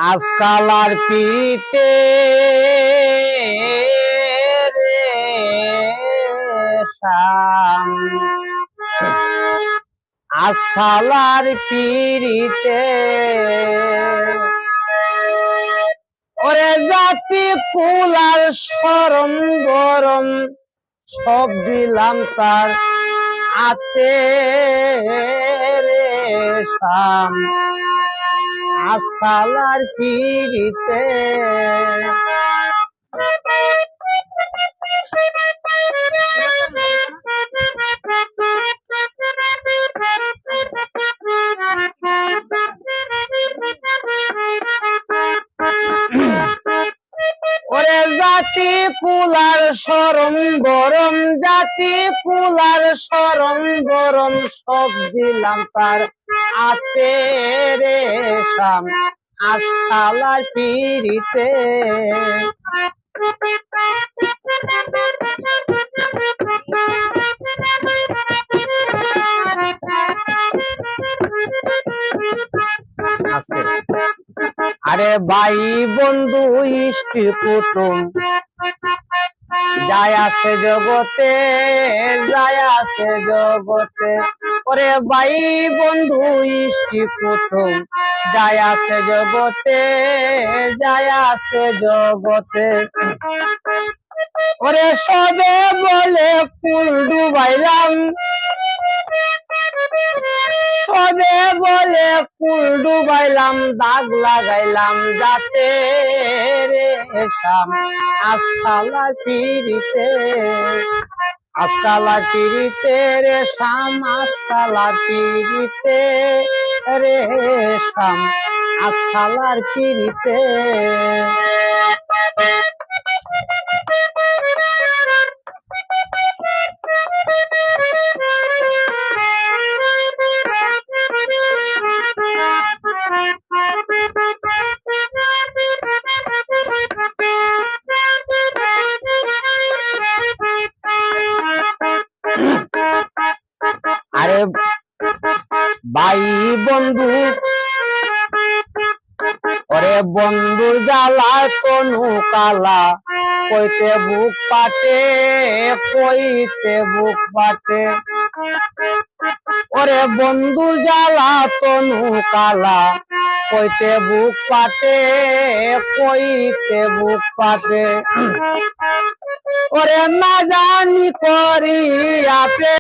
আজকাল আর পিতে রে শাম, আজকাল আর পিরিতে ওরে জাতি কুল আর শরম গরম সব দিলাম তার আতে রে শাম, আজকাল আর পিরিতে ওরে জাতি কুলার শরম গরম, জাতি কুলার শরম গরম সব দিলাম তার আতে রে শাম, আজকাল আর পিরিতে আরে ভাই বন্ধু ইষ্টি কুটুম যায় আছে জগতে, যায় আছে জগতে, ওরে ভাই বন্ধু ইষ্টি কুটুম যায় আছে জগতে, যায় আছে জগতে, ওরে সবে বলে কুল ডুবাইলাম, সবে বলে কুল ডুবাইলাম, দাগ লাগাইলাম যাতে রে শাম, আজকাল আর পিরিতে, আজকাল আর পিরিতে রে শাম, আজকাল আর পিরিতে রে শাম, আজকাল আর পিরিতে আরে ভাই বন্ধু ওরে বন্ধুর জ্বালা তনু কালা, কইতে বুক পাটে, কইতে বুক পাটে, ওরে বন্ধুর জ্বালা তনু কালা, কইতে বুক পাটে, কইতে বুক পাটে, ওরে না জানি করি আপে